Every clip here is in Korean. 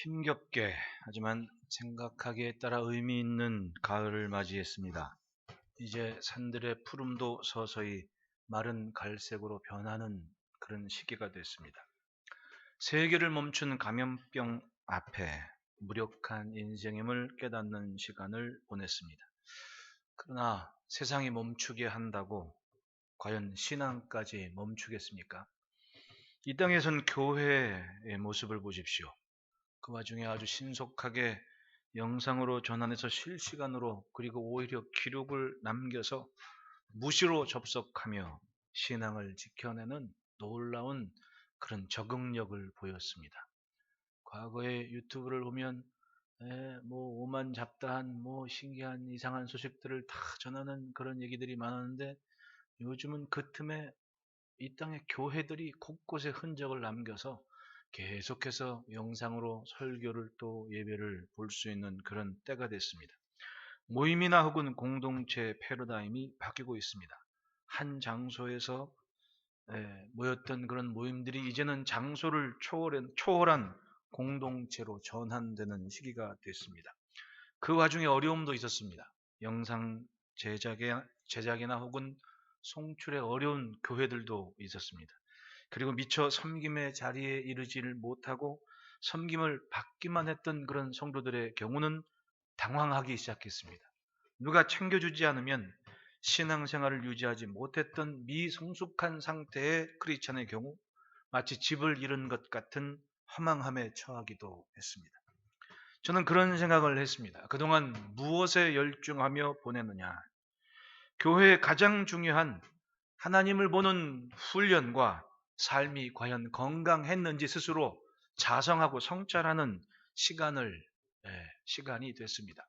힘겹게 하지만 생각하기에 따라 의미 있는 가을을 맞이했습니다. 이제 산들의 푸름도 서서히 마른 갈색으로 변하는 그런 시기가 됐습니다. 세계를 멈춘 감염병 앞에 무력한 인생임을 깨닫는 시간을 보냈습니다. 그러나 세상이 멈추게 한다고 과연 신앙까지 멈추겠습니까? 이 땅에선 교회의 모습을 보십시오. 그 와중에 아주 신속하게 영상으로 전환해서 실시간으로 그리고 오히려 기록을 남겨서 무시로 접속하며 신앙을 지켜내는 놀라운 그런 적응력을 보였습니다. 과거에 유튜브를 보면 오만 잡다한 신기한 이상한 소식들을 다 전하는 그런 얘기들이 많았는데 요즘은 그 틈에 이 땅의 교회들이 곳곳에 흔적을 남겨서 계속해서 영상으로 설교를 또 예배를 볼 수 있는 그런 때가 됐습니다. 모임이나 혹은 공동체 패러다임이 바뀌고 있습니다. 한 장소에서 모였던 그런 모임들이 이제는 장소를 초월한 공동체로 전환되는 시기가 됐습니다. 그 와중에 어려움도 있었습니다. 영상 제작이나 혹은 송출에 어려운 교회들도 있었습니다. 그리고 미처 섬김의 자리에 이르지를 못하고 섬김을 받기만 했던 그런 성도들의 경우는 당황하기 시작했습니다. 누가 챙겨주지 않으면 신앙생활을 유지하지 못했던 미성숙한 상태의 크리스찬의 경우 마치 집을 잃은 것 같은 허망함에 처하기도 했습니다. 저는 그런 생각을 했습니다. 그동안 무엇에 열중하며 보냈느냐? 교회의 가장 중요한 하나님을 보는 훈련과 삶이 과연 건강했는지 스스로 자성하고 성찰하는 시간이 됐습니다.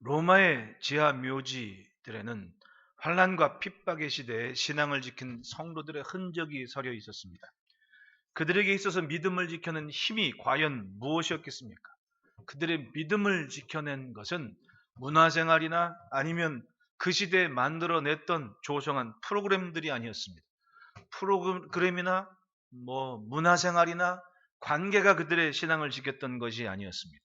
로마의 지하 묘지들에는 환란과 핍박의 시대에 신앙을 지킨 성도들의 흔적이 서려 있었습니다. 그들에게 있어서 믿음을 지켜낸 힘이 과연 무엇이었겠습니까? 그들의 믿음을 지켜낸 것은 문화생활이나 아니면 그 시대에 만들어냈던 조성한 프로그램들이 아니었습니다. 프로그램이나 문화생활이나 관계가 그들의 신앙을 지켰던 것이 아니었습니다.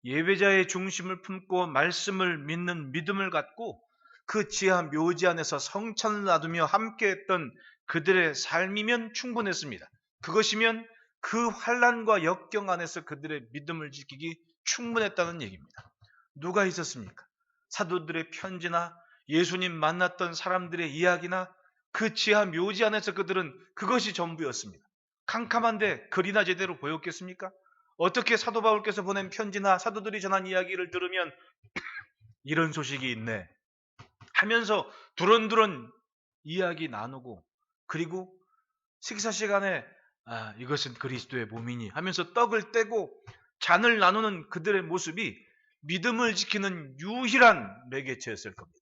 예배자의 중심을 품고 말씀을 믿는 믿음을 갖고 그 지하 묘지 안에서 성찬을 놔두며 함께했던 그들의 삶이면 충분했습니다. 그것이면 그 환란과 역경 안에서 그들의 믿음을 지키기 충분했다는 얘기입니다. 누가 있었습니까? 사도들의 편지나 예수님 만났던 사람들의 이야기나 그 지하 묘지 안에서 그들은 그것이 전부였습니다. 캄캄한데 글이나 제대로 보였겠습니까? 어떻게 사도 바울께서 보낸 편지나 사도들이 전한 이야기를 들으면 이런 소식이 있네 하면서 두런두런 이야기 나누고 그리고 식사 시간에 이것은 그리스도의 몸이니 하면서 떡을 떼고 잔을 나누는 그들의 모습이 믿음을 지키는 유일한 매개체였을 겁니다.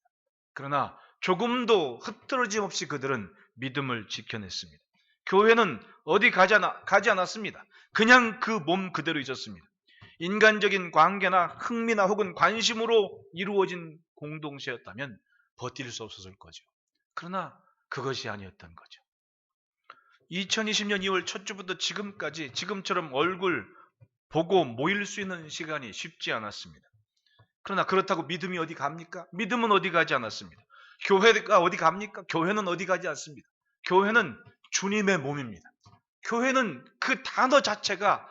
그러나 조금도 흐트러짐 없이 그들은 믿음을 지켜냈습니다. 교회는 어디 가지 않았습니다. 그냥 그 몸 그대로 있었습니다. 인간적인 관계나 흥미나 혹은 관심으로 이루어진 공동체였다면 버틸 수 없었을 거죠. 그러나 그것이 아니었던 거죠. 2020년 2월 첫 주부터 지금까지 지금처럼 얼굴 보고 모일 수 있는 시간이 쉽지 않았습니다. 그러나 그렇다고 믿음이 어디 갑니까? 믿음은 어디 가지 않았습니다. 교회가 어디 갑니까? 교회는 어디 가지 않습니다. 교회는 주님의 몸입니다. 교회는 그 단어 자체가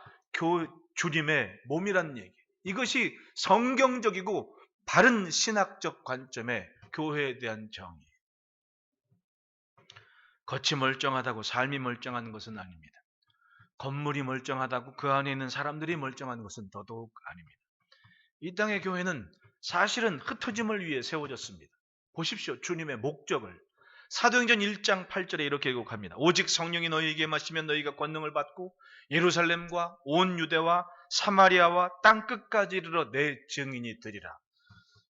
주님의 몸이라는 얘기. 이것이 성경적이고 바른 신학적 관점의 교회에 대한 정의. 겉이 멀쩡하다고 삶이 멀쩡한 것은 아닙니다. 건물이 멀쩡하다고 그 안에 있는 사람들이 멀쩡한 것은 더더욱 아닙니다. 이 땅의 교회는 사실은 흩어짐을 위해 세워졌습니다. 보십시오. 주님의 목적을. 사도행전 1장 8절에 이렇게 기록합니다. 오직 성령이 너희에게 임하시면 너희가 권능을 받고 예루살렘과 온 유대와 사마리아와 땅끝까지 이르러 내 증인이 되리라.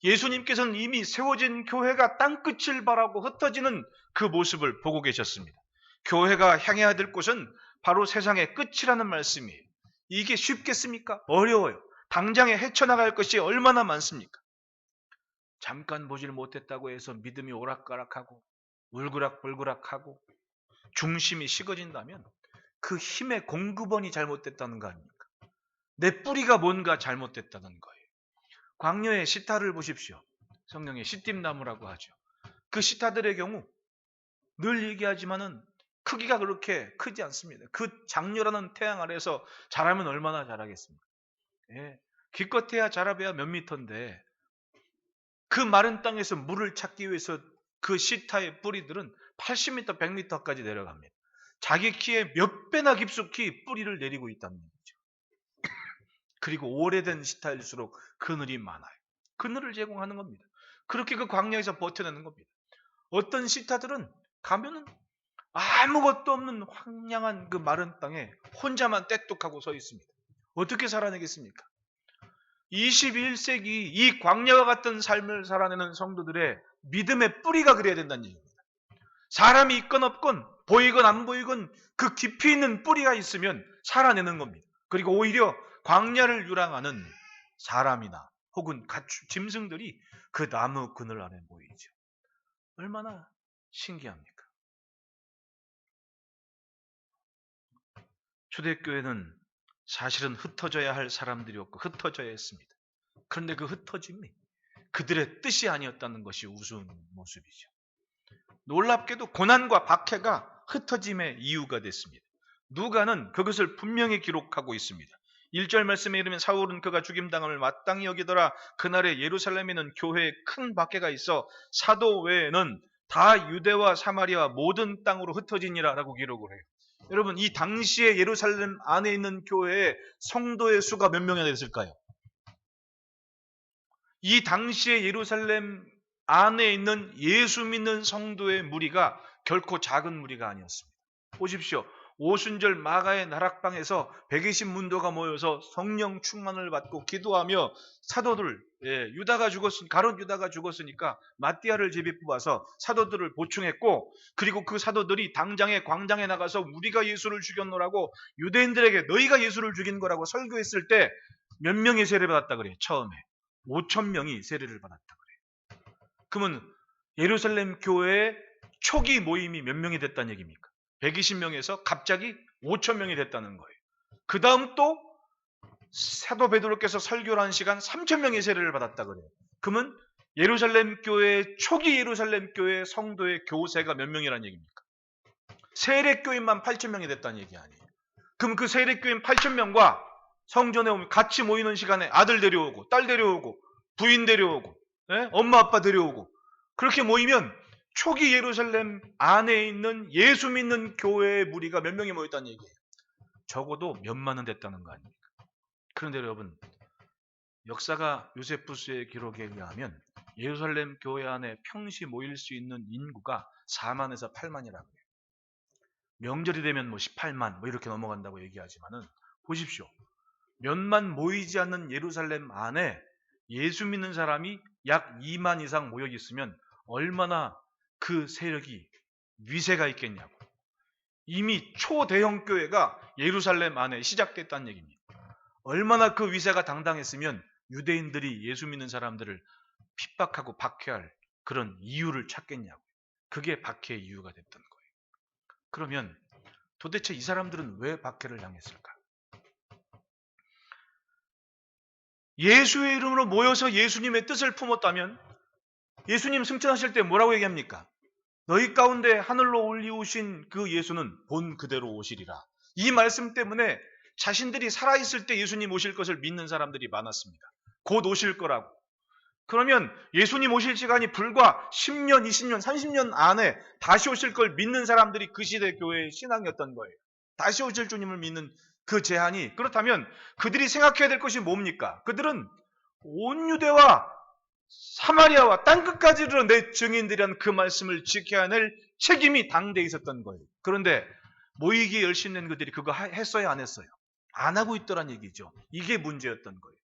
예수님께서는 이미 세워진 교회가 땅끝을 바라고 흩어지는 그 모습을 보고 계셨습니다. 교회가 향해야 될 곳은 바로 세상의 끝이라는 말씀이에요. 이게 쉽겠습니까? 어려워요. 당장에 헤쳐나갈 것이 얼마나 많습니까? 잠깐 보질 못했다고 해서 믿음이 오락가락하고 울그락불그락하고 중심이 식어진다면 그 힘의 공급원이 잘못됐다는 거 아닙니까? 내 뿌리가 뭔가 잘못됐다는 거예요. 광야의 시타를 보십시오. 성령의 시띠나무라고 하죠. 그 시타들의 경우 늘 얘기하지만은 크기가 그렇게 크지 않습니다. 그 장렬하는 태양 아래에서 자라면 얼마나 자라겠습니까? 예. 기껏해야 자라봐야 몇 미터인데 그 마른 땅에서 물을 찾기 위해서 그 시타의 뿌리들은 80m, 100m까지 내려갑니다. 자기 키에 몇 배나 깊숙이 뿌리를 내리고 있다는 얘기죠. 그리고 오래된 시타일수록 그늘이 많아요. 그늘을 제공하는 겁니다. 그렇게 그 광야에서 버텨내는 겁니다. 어떤 시타들은 가면은 아무것도 없는 황량한 그 마른 땅에 혼자만 떼뚝하고 서 있습니다. 어떻게 살아내겠습니까? 21세기 이 광야와 같은 삶을 살아내는 성도들의 믿음의 뿌리가 그래야 된다는 얘기입니다. 사람이 있건 없건 보이건 안 보이건 그 깊이 있는 뿌리가 있으면 살아내는 겁니다. 그리고 오히려 광야를 유랑하는 사람이나 혹은 짐승들이 그 나무 그늘 안에 모이죠. 얼마나 신기합니까? 초대교회는 사실은 흩어져야 할 사람들이었고 흩어져야 했습니다. 그런데 그 흩어짐이 그들의 뜻이 아니었다는 것이 우스운 모습이죠. 놀랍게도 고난과 박해가 흩어짐의 이유가 됐습니다. 누가는 그것을 분명히 기록하고 있습니다. 1절 말씀에 이르면 사울은 그가 죽임당함을 마땅히 여기더라. 그날에 예루살렘에는 교회에 큰 박해가 있어 사도 외에는 다 유대와 사마리아 모든 땅으로 흩어지니라 라고 기록을 해요. 여러분, 이 당시에 예루살렘 안에 있는 교회에 성도의 수가 몇 명이나 됐을까요? 이 당시에 예루살렘 안에 있는 예수 믿는 성도의 무리가 결코 작은 무리가 아니었습니다. 보십시오. 오순절 마가의 나락방에서 120문도가 모여서 성령 충만을 받고 기도하며 사도들, 가룟 유다가 죽었으니까 마띠아를 제비 뽑아서 사도들을 보충했고, 그리고 그 사도들이 당장에 광장에 나가서 우리가 예수를 죽였노라고 유대인들에게 너희가 예수를 죽인 거라고 설교했을 때 몇 명이 세례 받았다 그래요? 처음에 5,000명이 세례를 받았다 그래요. 그러면 예루살렘 교회의 초기 모임이 몇 명이 됐다는 얘기입니까? 120명에서 갑자기 5,000명이 됐다는 거예요. 그 다음 또 사도 베드로께서 설교를 한 시간 3,000명이 세례를 받았다 그래요. 그러면 예루살렘 교회 초기 예루살렘 교회 성도의 교세가 몇 명이라는 얘기입니까? 세례교인만 8,000명이 됐다는 얘기 아니에요. 그럼 그 세례교인 8,000명과 성전에 오면 같이 모이는 시간에 아들 데려오고 딸 데려오고 부인 데려오고 엄마 아빠 데려오고 그렇게 모이면 초기 예루살렘 안에 있는 예수 믿는 교회의 무리가 몇 명이 모였다는 얘기예요. 적어도 몇만은 됐다는 거 아닙니까? 그런데 여러분, 역사가 요세푸스의 기록에 의하면 예루살렘 교회 안에 평시 모일 수 있는 인구가 4만에서 8만이라고 해요. 명절이 되면 18만 이렇게 넘어간다고 얘기하지만은 보십시오. 몇만 모이지 않는 예루살렘 안에 예수 믿는 사람이 약 2만 이상 모여 있으면 얼마나 그 세력이 위세가 있겠냐고. 이미 초대형 교회가 예루살렘 안에 시작됐다는 얘기입니다. 얼마나 그 위세가 당당했으면 유대인들이 예수 믿는 사람들을 핍박하고 박해할 그런 이유를 찾겠냐고. 그게 박해의 이유가 됐던 거예요. 그러면 도대체 이 사람들은 왜 박해를 당했을까? 예수의 이름으로 모여서 예수님의 뜻을 품었다면 예수님 승천하실 때 뭐라고 얘기합니까? 너희 가운데 하늘로 올리우신 그 예수는 본 그대로 오시리라. 이 말씀 때문에 자신들이 살아있을 때 예수님 오실 것을 믿는 사람들이 많았습니다. 곧 오실 거라고. 그러면 예수님 오실 시간이 불과 10년, 20년, 30년 안에 다시 오실 걸 믿는 사람들이 그 시대 교회의 신앙이었던 거예요. 다시 오실 주님을 믿는 그 제한이. 그렇다면 그들이 생각해야 될 것이 뭡니까? 그들은 온 유대와 사마리아와 땅끝까지 이르러 내 증인들이란 그 말씀을 지켜야 할 책임이 당대에 있었던 거예요. 그런데 모이기에 열심 낸 그들이 그거 했어요, 안 했어요? 안 하고 있더란 얘기죠. 이게 문제였던 거예요.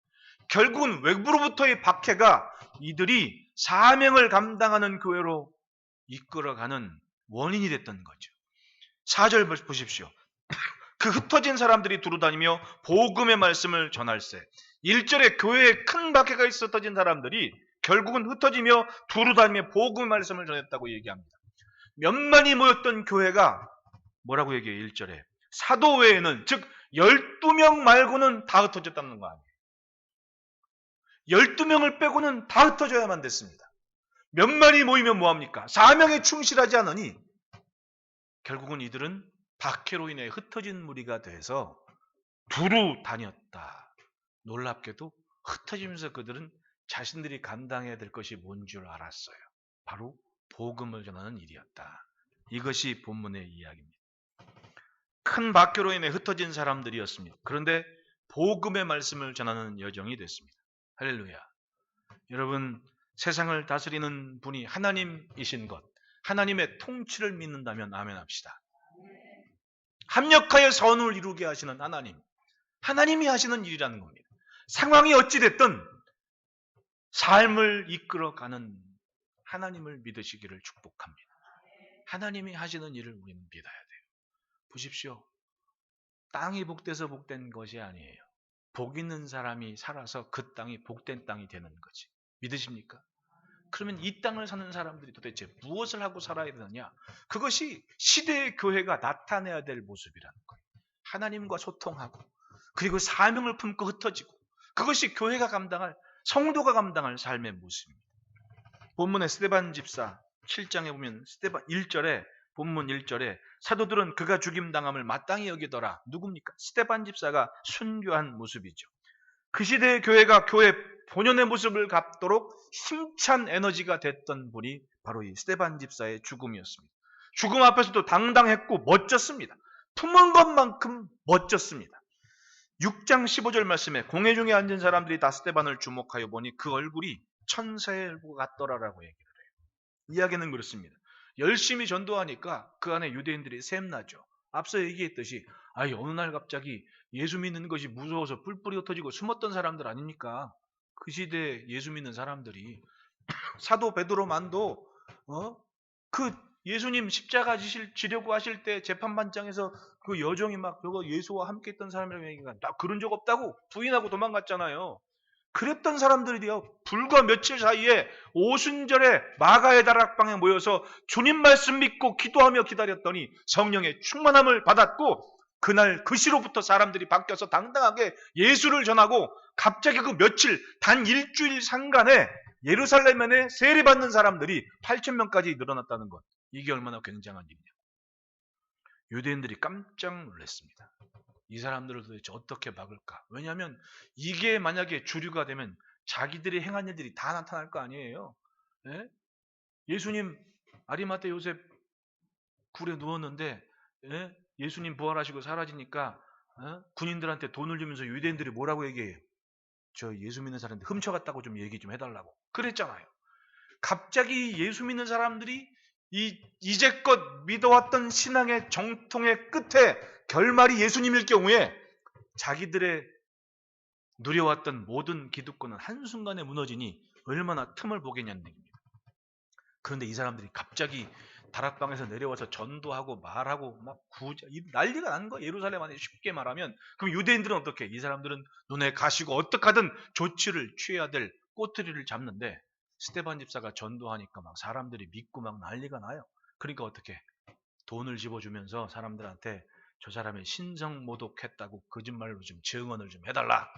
결국은 외부로부터의 박해가 이들이 사명을 감당하는 교회로 이끌어가는 원인이 됐던 거죠. 4절 보십시오. 그 흩어진 사람들이 두루다니며 복음의 말씀을 전할세. 1절에 교회에 큰 박해가 있어 흩어진 사람들이 결국은 흩어지며 두루다니며 복음의 말씀을 전했다고 얘기합니다. 몇만이 모였던 교회가 뭐라고 얘기해요? 1절에 사도 외에는, 즉 12명 말고는 다 흩어졌다는 거 아니에요. 12명을 빼고는 다 흩어져야만 됐습니다. 몇만이 모이면 뭐합니까? 사명에 충실하지 않으니 결국은 이들은 박해로 인해 흩어진 무리가 돼서 두루 다녔다. 놀랍게도 흩어지면서 그들은 자신들이 감당해야 될 것이 뭔 줄 알았어요. 바로 복음을 전하는 일이었다. 이것이 본문의 이야기입니다. 큰 박해로 인해 흩어진 사람들이었습니다. 그런데 복음의 말씀을 전하는 여정이 됐습니다. 할렐루야. 여러분, 세상을 다스리는 분이 하나님이신 것, 하나님의 통치를 믿는다면 아멘 합시다. 합력하여 선을 이루게 하시는 하나님, 하나님이 하시는 일이라는 겁니다. 상황이 어찌됐든 삶을 이끌어가는 하나님을 믿으시기를 축복합니다. 하나님이 하시는 일을 우리는 믿어야 돼요. 보십시오. 땅이 복돼서 복된 것이 아니에요. 복 있는 사람이 살아서 그 땅이 복된 땅이 되는 거지. 믿으십니까? 그러면 이 땅을 사는 사람들이 도대체 무엇을 하고 살아야 되느냐? 그것이 시대의 교회가 나타내야 될 모습이라는 거예요. 하나님과 소통하고 그리고 사명을 품고 흩어지고 그것이 교회가 감당할, 성도가 감당할 삶의 모습입니다. 본문의 스데반 집사 7장에 보면 스데반 1절에, 본문 1절에 사도들은 그가 죽임당함을 마땅히 여기더라. 누굽니까? 스데반 집사가 순교한 모습이죠. 그 시대의 교회가 교회 본연의 모습을 갖도록 힘찬 에너지가 됐던 분이 바로 이 스데반 집사의 죽음이었습니다. 죽음 앞에서도 당당했고 멋졌습니다. 품은 것만큼 멋졌습니다. 6장 15절 말씀에 공회 중에 앉은 사람들이 다 스데반을 주목하여 보니 그 얼굴이 천사의 얼굴 같더라라고 얘기를 해요. 이야기는 그렇습니다. 열심히 전도하니까 그 안에 유대인들이 샘나죠. 앞서 얘기했듯이 어느 날 갑자기 예수 믿는 것이 무서워서 뿔뿔이 흩어지고 숨었던 사람들 아닙니까? 그 시대에 예수 믿는 사람들이 사도 베드로만도 그 예수님 십자가 지려고 하실 때 재판반장에서 그 여종이 막 저거 예수와 함께 했던 사람이라고 얘기가 나 그런 적 없다고 부인하고 도망갔잖아요. 그랬던 사람들이요. 불과 며칠 사이에 오순절에 마가의 다락방에 모여서 주님 말씀 믿고 기도하며 기다렸더니 성령의 충만함을 받았고 그날 그 시로부터 사람들이 바뀌어서 당당하게 예수를 전하고 갑자기 그 며칠 단 일주일 상간에 예루살렘에 세례받는 사람들이 8,000명까지 늘어났다는 것. 이게 얼마나 굉장한 일이냐. 유대인들이 깜짝 놀랐습니다. 이 사람들을 도대체 어떻게 막을까? 왜냐하면 이게 만약에 주류가 되면 자기들이 행한 일들이 다 나타날 거 아니에요. 예? 예수님 아리마테 요셉 굴에 누웠는데 예수님 부활하시고 사라지니까 군인들한테 돈을 주면서 유대인들이 뭐라고 얘기해요? 저 예수 믿는 사람들 훔쳐갔다고 좀 얘기 좀 해달라고 그랬잖아요. 갑자기 예수 믿는 사람들이 이제껏 믿어왔던 신앙의 정통의 끝에 결말이 예수님일 경우에 자기들의 누려왔던 모든 기득권은 한순간에 무너지니 얼마나 틈을 보겠냐는 얘기입니다. 그런데 이 사람들이 갑자기 다락방에서 내려와서 전도하고 말하고 막 난리가 난 거예요. 예루살렘 안에 쉽게 말하면. 그럼 유대인들은 어떻게? 이 사람들은 눈에 가시고 어떻게 하든 조치를 취해야 될 꼬투리를 잡는데 스데반 집사가 전도하니까 막 사람들이 믿고 막 난리가 나요. 그러니까 어떻게? 돈을 집어주면서 사람들한테 저 사람이 신성 모독했다고 거짓말로 좀 증언을 좀 해달라.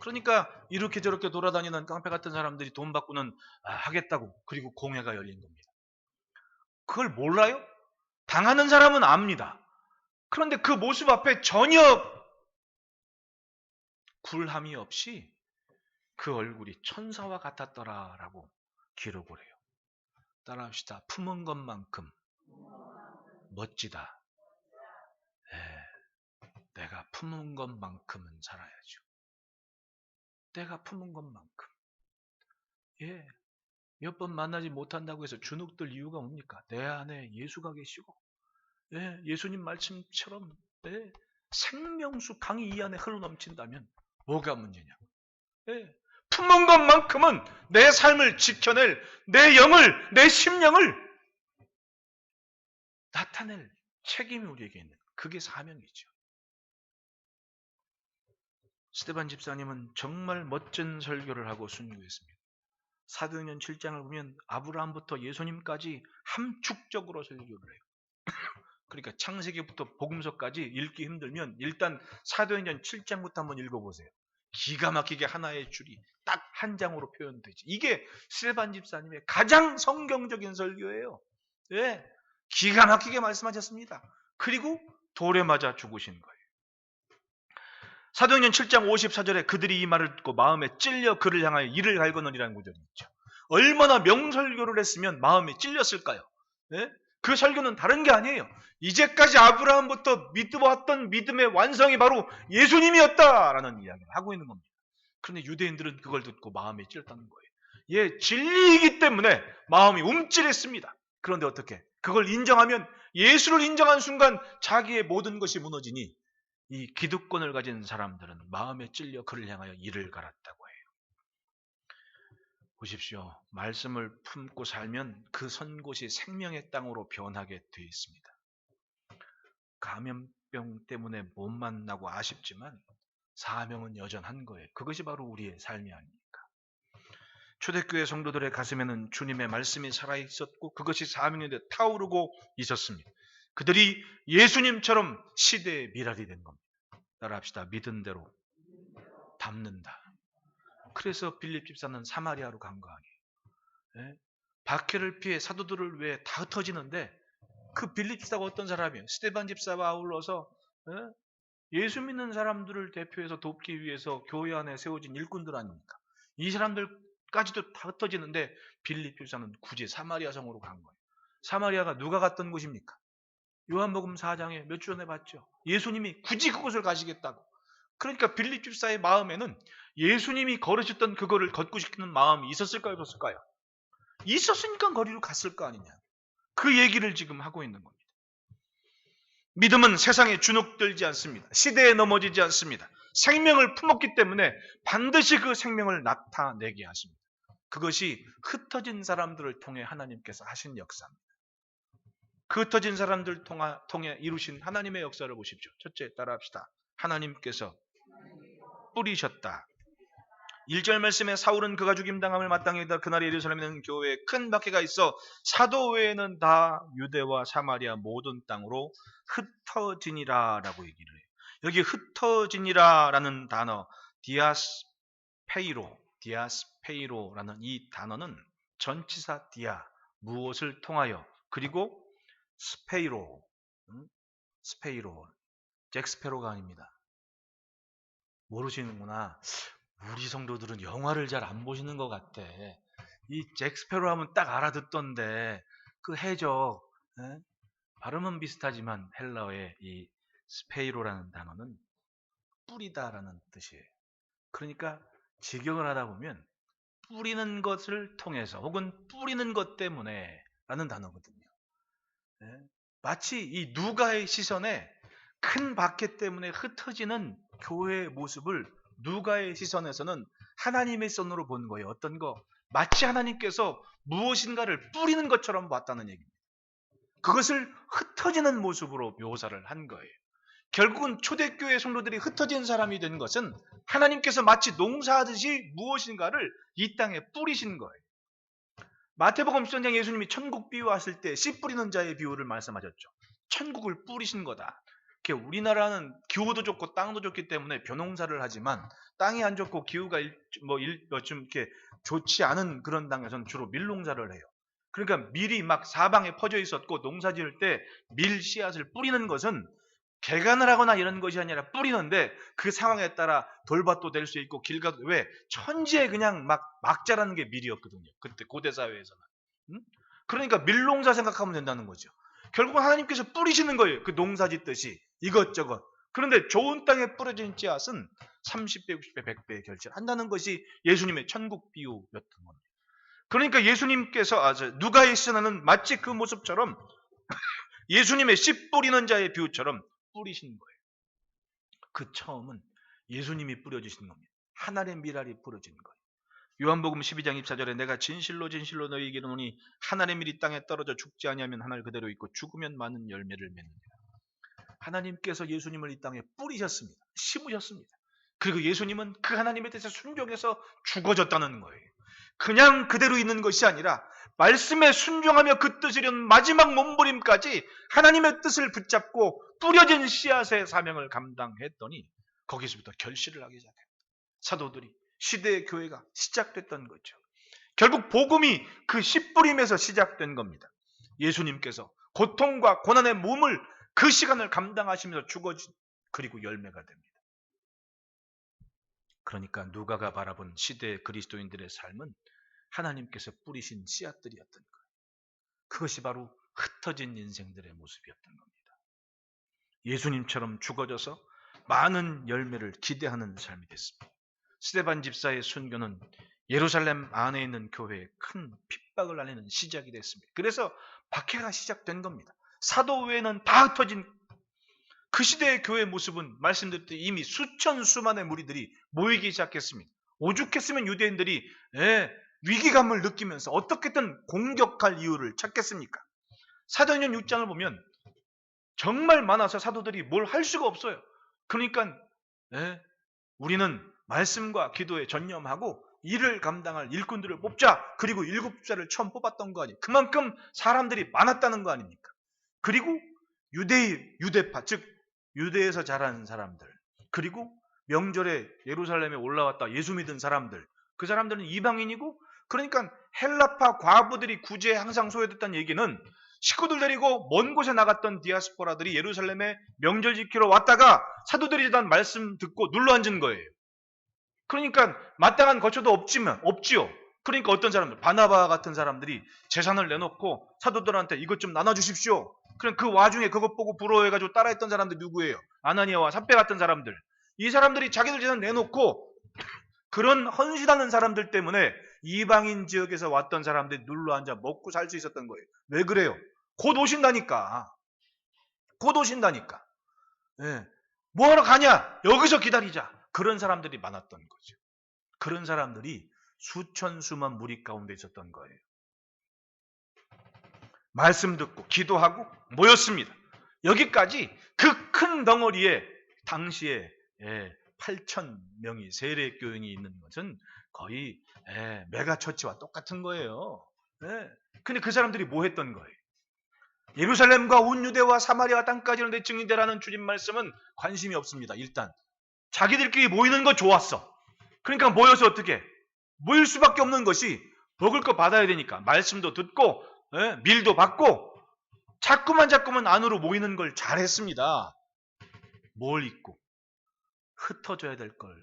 그러니까 이렇게 저렇게 돌아다니는 깡패 같은 사람들이 돈 받고는 하겠다고. 그리고 공회가 열린 겁니다. 그걸 몰라요? 당하는 사람은 압니다. 그런데 그 모습 앞에 전혀 굴함이 없이 그 얼굴이 천사와 같았더라라고 기록을 해요. 따라합시다. 품은 것만큼 멋지다. 내가 품은 것만큼은 살아야죠. 내가 품은 것만큼. 몇 번 만나지 못한다고 해서 주눅들 이유가 뭡니까? 내 안에 예수가 계시고 예수님 말씀처럼 생명수 강이 이 안에 흘러넘친다면 뭐가 문제냐? 품은 것만큼은 내 삶을 지켜낼 내 영을, 내 심령을 나타낼 책임이 우리에게 있는 그게 사명이죠. 스데반 집사님은 정말 멋진 설교를 하고 순교했습니다. 사도행전 7장을 보면 아브라함부터 예수님까지 함축적으로 설교를 해요. 그러니까 창세기부터 복음서까지 읽기 힘들면 일단 사도행전 7장부터 한번 읽어보세요. 기가 막히게 하나의 줄이 딱 한 장으로 표현되지. 이게 스테반 집사님의 가장 성경적인 설교예요. 네, 기가 막히게 말씀하셨습니다. 그리고 돌에 맞아 죽으신 거예요. 사도행전 7장 54절에 그들이 이 말을 듣고 마음에 찔려 그를 향하여 이를 갈거느리라는 구절이 있죠. 얼마나 명설교를 했으면 마음에 찔렸을까요? 네? 그 설교는 다른 게 아니에요. 이제까지 아브라함부터 믿어왔던 믿음의 완성이 바로 예수님이었다라는 이야기를 하고 있는 겁니다. 그런데 유대인들은 그걸 듣고 마음에 찔렸다는 거예요. 예, 진리이기 때문에 마음이 움찔했습니다. 그런데 어떻게? 그걸 인정하면 예수를 인정한 순간 자기의 모든 것이 무너지니 이 기득권을 가진 사람들은 마음에 찔려 그를 향하여 이를 갈았다고 해요. 보십시오. 말씀을 품고 살면 그 선곳이 생명의 땅으로 변하게 되어 있습니다. 감염병 때문에 못 만나고 아쉽지만 사명은 여전한 거예요. 그것이 바로 우리의 삶이 아닙니까? 초대교회 성도들의 가슴에는 주님의 말씀이 살아있었고 그것이 사명에 대해 타오르고 있었습니다. 그들이 예수님처럼 시대의 미랄이 된 겁니다. 따라합시다. 믿은 대로 담는다. 그래서 빌립 집사는 사마리아로 간 거 아니에요. 예? 박해를 피해 사도들을 위해 다 흩어지는데 그 빌립 집사가 어떤 사람이에요? 스데반 집사와 아울러서 예수 믿는 사람들을 대표해서 돕기 위해서 교회 안에 세워진 일꾼들 아닙니까? 이 사람들까지도 다 흩어지는데 빌립 집사는 굳이 사마리아 성으로 간 거예요. 사마리아가 누가 갔던 곳입니까? 요한복음 4장에 몇 주 전에 봤죠. 예수님이 굳이 그곳을 가시겠다고. 그러니까 빌립 집사의 마음에는 예수님이 걸으셨던 그거를 걷고 싶은 마음이 있었을까요? 없었을까요? 있었으니까 거리로 갔을 거 아니냐. 그 얘기를 지금 하고 있는 겁니다. 믿음은 세상에 주눅들지 않습니다. 시대에 넘어지지 않습니다. 생명을 품었기 때문에 반드시 그 생명을 나타내게 하십니다. 그것이 흩어진 사람들을 통해 하나님께서 하신 역사입니다. 그 흩어진 사람들을 통해 이루신 하나님의 역사를 보십시오. 첫째, 따라합시다. 하나님께서 뿌리셨다. 1절 말씀에 사울은 그가 죽임당함을 마땅히 다 그날에 예루살렘에 있는 교회에 큰 박해가 있어 사도 외에는 다 유대와 사마리아 모든 땅으로 흩어지니라 라고 얘기를 해요. 여기 흩어지니라라는 단어 디아스페이로라는 이 단어는 전치사 디아 무엇을 통하여 그리고 스페이로 잭스페로가 아닙니다. 모르시는구나. 우리 성도들은 영화를 잘 안 보시는 것 같아. 이 잭스페로 하면 딱 알아듣던데 그 해적 발음은 비슷하지만 헬라어의 이 스페이로라는 단어는 뿌리다라는 뜻이에요. 그러니까 직역을 하다 보면 뿌리는 것을 통해서 혹은 뿌리는 것 때문에 라는 단어거든요. 마치 이 누가의 시선에 큰 박해 때문에 흩어지는 교회의 모습을 누가의 시선에서는 하나님의 손으로 본 거예요. 어떤 거? 마치 하나님께서 무엇인가를 뿌리는 것처럼 봤다는 얘기입니다. 그것을 흩어지는 모습으로 묘사를 한 거예요. 결국은 초대교회 성도들이 흩어진 사람이 된 것은 하나님께서 마치 농사하듯이 무엇인가를 이 땅에 뿌리신 거예요. 마태복음 10장 예수님이 천국 비유하실 때 씨 뿌리는 자의 비유를 말씀하셨죠. 천국을 뿌리신 거다. 우리나라는 기후도 좋고 땅도 좋기 때문에 벼농사를 하지만 땅이 안 좋고 기후가 좀 이렇게 좋지 않은 그런 땅에서는 주로 밀농사를 해요. 그러니까 밀이 막 사방에 퍼져 있었고 농사 지을 때 밀 씨앗을 뿌리는 것은 개간을 하거나 이런 것이 아니라 뿌리는데 그 상황에 따라 돌밭도 될 수 있고 길가도 왜 천지에 그냥 막 자라는 게 밀이었거든요. 그때 고대 사회에서는. 그러니까 밀농사 생각하면 된다는 거죠. 결국은 하나님께서 뿌리시는 거예요. 그 농사 짓듯이 이것저것. 그런데 좋은 땅에 뿌려진 씨앗은 30배, 60배, 100배의 결실을 한다는 것이 예수님의 천국 비유였던 겁니다. 그러니까 예수님께서 누가의 시선하는 마치 그 모습처럼 예수님의 씨 뿌리는 자의 비유처럼 뿌리신 거예요. 그 처음은 예수님이 뿌려주신 겁니다. 하늘의 미랄이 뿌려진 거예요. 요한복음 12장 24절에 내가 진실로 너희에게 이르노니 하늘의 밀이 땅에 떨어져 죽지 아니하면 하늘 그대로 있고 죽으면 많은 열매를 맺느니라. 하나님께서 예수님을 이 땅에 뿌리셨습니다. 심으셨습니다. 그리고 예수님은 그 하나님에 대해서 순종해서 죽어졌다는 거예요. 그냥 그대로 있는 것이 아니라 말씀에 순종하며 그 뜻을 이룬 마지막 몸부림까지 하나님의 뜻을 붙잡고 뿌려진 씨앗의 사명을 감당했더니 거기서부터 결실을 하기 시작합니다. 사도들이, 시대의 교회가 시작됐던 거죠. 결국 복음이 그 씨뿌림에서 시작된 겁니다. 예수님께서 고통과 고난의 몸을 그 시간을 감당하시면서 죽어진 그리고 열매가 됩니다. 그러니까 누가가 바라본 시대의 그리스도인들의 삶은 하나님께서 뿌리신 씨앗들이었던 거예요. 그것이 바로 흩어진 인생들의 모습이었던 겁니다. 예수님처럼 죽어져서 많은 열매를 기대하는 삶이 됐습니다. 스데반 집사의 순교는 예루살렘 안에 있는 교회에 큰 핍박을 알리는 시작이 됐습니다. 그래서 박해가 시작된 겁니다. 사도 외에는 다 흩어진 그 시대의 교회의 모습은 말씀드렸듯이 이미 수천 수만의 무리들이 모이기 시작했습니다. 오죽했으면 유대인들이 위기감을 느끼면서 어떻게든 공격할 이유를 찾겠습니까? 사도행전 6장을 보면 정말 많아서 사도들이 뭘 할 수가 없어요. 그러니까 우리는 말씀과 기도에 전념하고 일을 감당할 일꾼들을 뽑자. 그리고 7자를 처음 뽑았던 거 아니에요. 그만큼 사람들이 많았다는 거 아닙니까? 그리고 유대파, 즉 유대에서 자란 사람들, 그리고 명절에 예루살렘에 올라왔다 예수 믿은 사람들, 그 사람들은 이방인이고, 그러니까 헬라파 과부들이 구제에 항상 소외됐다는 얘기는 식구들 데리고 먼 곳에 나갔던 디아스포라들이 예루살렘에 명절 지키러 왔다가 사도들이 전한 말씀 듣고 눌러 앉은 거예요. 그러니까 마땅한 거처도 없지요. 그러니까 어떤 사람들, 바나바 같은 사람들이 재산을 내놓고 사도들한테 이것 좀 나눠주십시오. 그럼 그 와중에 그것 보고 부러워해가지고 따라했던 사람들이 누구예요? 아나니아와 삽배 같은 사람들. 이 사람들이 자기들 재산 내놓고 그런 헌신하는 사람들 때문에 이방인 지역에서 왔던 사람들이 눌러앉아 먹고 살 수 있었던 거예요. 왜 그래요? 곧 오신다니까. 곧 오신다니까. 뭐하러 가냐? 여기서 기다리자. 그런 사람들이 많았던 거죠. 그런 사람들이 수천 수만 무리 가운데 있었던 거예요. 말씀 듣고 기도하고 모였습니다. 여기까지 그 큰 덩어리에 당시에 8천 명이 세례교인이 있는 것은 거의 메가처치와 똑같은 거예요. 근데 그 사람들이 뭐 했던 거예요? 예루살렘과 온 유대와 사마리아 땅까지는 내 증인되라는 주님 말씀은 관심이 없습니다. 일단 자기들끼리 모이는 거 좋았어. 그러니까 모여서 어떻게? 모일 수밖에 없는 것이 먹을 거 받아야 되니까 말씀도 듣고 밀도 받고 자꾸만 안으로 모이는 걸 잘했습니다. 뭘 잊고 흩어져야 될 걸,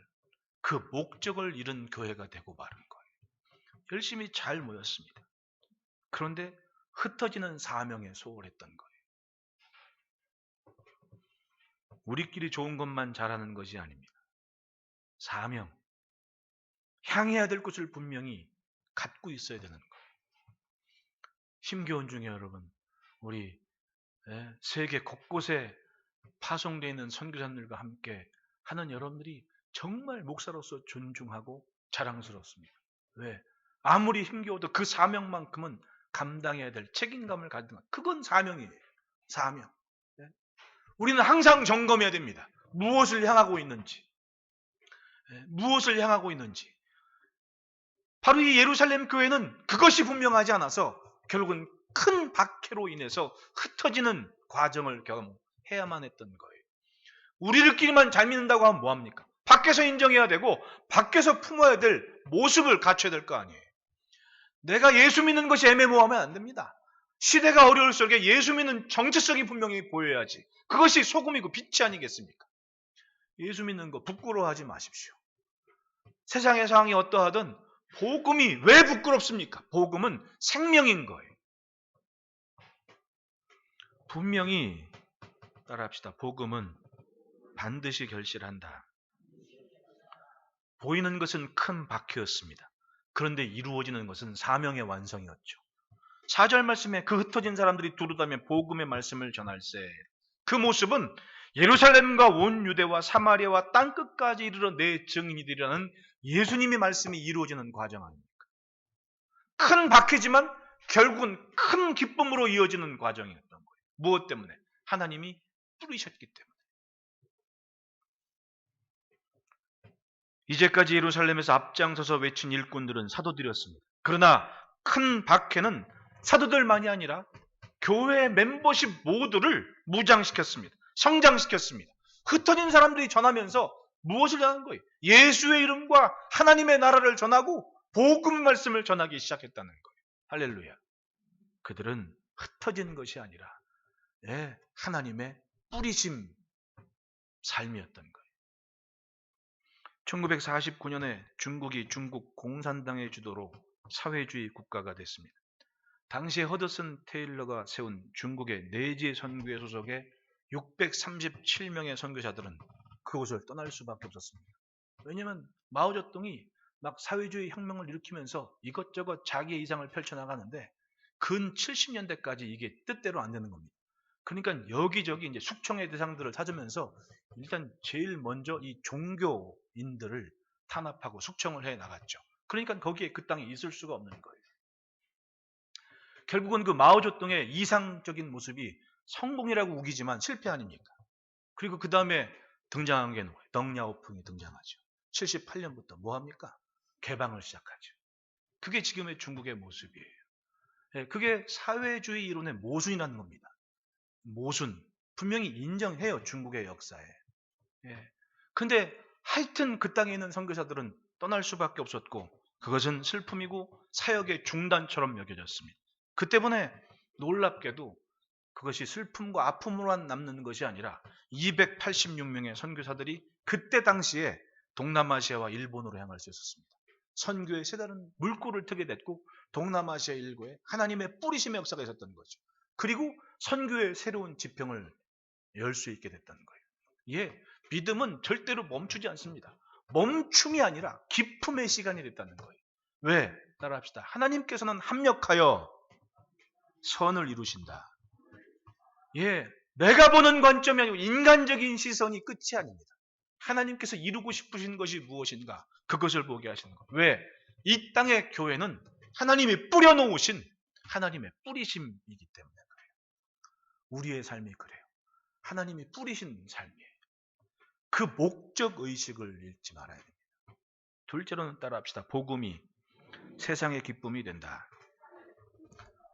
그 목적을 잃은 교회가 되고 마른 거예요. 열심히 잘 모였습니다. 그런데 흩어지는 사명에 소홀했던 거예요. 우리끼리 좋은 것만 잘하는 것이 아닙니다. 사명, 향해야 될 곳을 분명히 갖고 있어야 되는 거예요. 힘겨운 중에 여러분, 우리 세계 곳곳에 파송되어 있는 선교사님들과 함께 하는 여러분들이 정말 목사로서 존중하고 자랑스럽습니다. 왜? 아무리 힘겨워도 그 사명만큼은 감당해야 될 책임감을 가진 것. 그건 사명이에요. 사명. 우리는 항상 점검해야 됩니다. 무엇을 향하고 있는지. 무엇을 향하고 있는지. 바로 이 예루살렘 교회는 그것이 분명하지 않아서 결국은 큰 박해로 인해서 흩어지는 과정을 경험해야만 했던 거예요. 우리들끼리만 잘 믿는다고 하면 뭐합니까? 밖에서 인정해야 되고 밖에서 품어야 될 모습을 갖춰야 될 거 아니에요. 내가 예수 믿는 것이 애매모호하면 안 됩니다. 시대가 어려울수록 예수 믿는 정체성이 분명히 보여야지. 그것이 소금이고 빛이 아니겠습니까? 예수 믿는 거 부끄러워하지 마십시오. 세상의 상황이 어떠하든 복음이 왜 부끄럽습니까? 복음은 생명인 거예요. 분명히 따라합시다. 복음은 반드시 결실한다. 보이는 것은 큰 박해였습니다. 그런데 이루어지는 것은 사명의 완성이었죠. 4절 말씀에 그 흩어진 사람들이 두루다며 복음의 말씀을 전할세. 그 모습은 예루살렘과 온 유대와 사마리아와 땅끝까지 이르러 내 증인이 되리라는 예수님의 말씀이 이루어지는 과정 아닙니까? 큰 박해지만 결국은 큰 기쁨으로 이어지는 과정이었던 거예요. 무엇 때문에? 하나님이 뿌리셨기 때문에. 이제까지 예루살렘에서 앞장서서 외친 일꾼들은 사도들이었습니다. 그러나 큰 박해는 사도들만이 아니라 교회 멤버십 모두를 무장시켰습니다. 성장시켰습니다. 흩어진 사람들이 전하면서 무엇을 전하는 거예요? 예수의 이름과 하나님의 나라를 전하고 복음 말씀을 전하기 시작했다는 거예요. 할렐루야. 그들은 흩어진 것이 아니라 하나님의 뿌리심 삶이었던 거예요. 1949년에 중국이 중국 공산당의 주도로 사회주의 국가가 됐습니다. 당시에 허드슨 테일러가 세운 중국의 내지 선교회 소속의 637명의 선교사들은 그곳을 떠날 수밖에 없었습니다. 왜냐하면 마오쩌둥이 막 사회주의 혁명을 일으키면서 이것저것 자기의 이상을 펼쳐나가는데 근 70년대까지 이게 뜻대로 안 되는 겁니다. 그러니까 여기저기 이제 숙청의 대상들을 찾으면서 일단 제일 먼저 이 종교인들을 탄압하고 숙청을 해 나갔죠. 그러니까 거기에 그 땅에 있을 수가 없는 거예요. 결국은 그 마오쩌둥의 이상적인 모습이 성공이라고 우기지만 실패 아닙니까? 그리고 그 다음에 등장한 게 뭐예요? 덩야오풍이 등장하죠. 78년부터 뭐합니까? 개방을 시작하죠. 그게 지금의 중국의 모습이에요. 그게 사회주의 이론의 모순이라는 겁니다. 모순. 분명히 인정해요. 중국의 역사에. 근데 하여튼 그 땅에 있는 선교사들은 떠날 수밖에 없었고 그것은 슬픔이고 사역의 중단처럼 여겨졌습니다. 그 때문에 놀랍게도 그것이 슬픔과 아픔으로만 남는 것이 아니라 286명의 선교사들이 그때 당시에 동남아시아와 일본으로 향할 수 있었습니다. 선교의 세 다른 물꼬를 트게 됐고 동남아시아 일고에 하나님의 뿌리심의 역사가 있었던 거죠. 그리고 선교의 새로운 지평을 열 수 있게 됐다는 거예요. 믿음은 절대로 멈추지 않습니다. 멈춤이 아니라 기품의 시간이 됐다는 거예요. 왜? 따라합시다. 하나님께서는 합력하여 선을 이루신다. 내가 보는 관점이 아니고 인간적인 시선이 끝이 아닙니다. 하나님께서 이루고 싶으신 것이 무엇인가? 그것을 보게 하시는 거예요. 왜? 이 땅의 교회는 하나님이 뿌려놓으신 하나님의 뿌리심이기 때문에 그래요. 우리의 삶이 그래요. 하나님이 뿌리신 삶이에요. 그 목적의식을 잃지 말아야 됩니다. 둘째로는 따라합시다. 복음이 세상의 기쁨이 된다.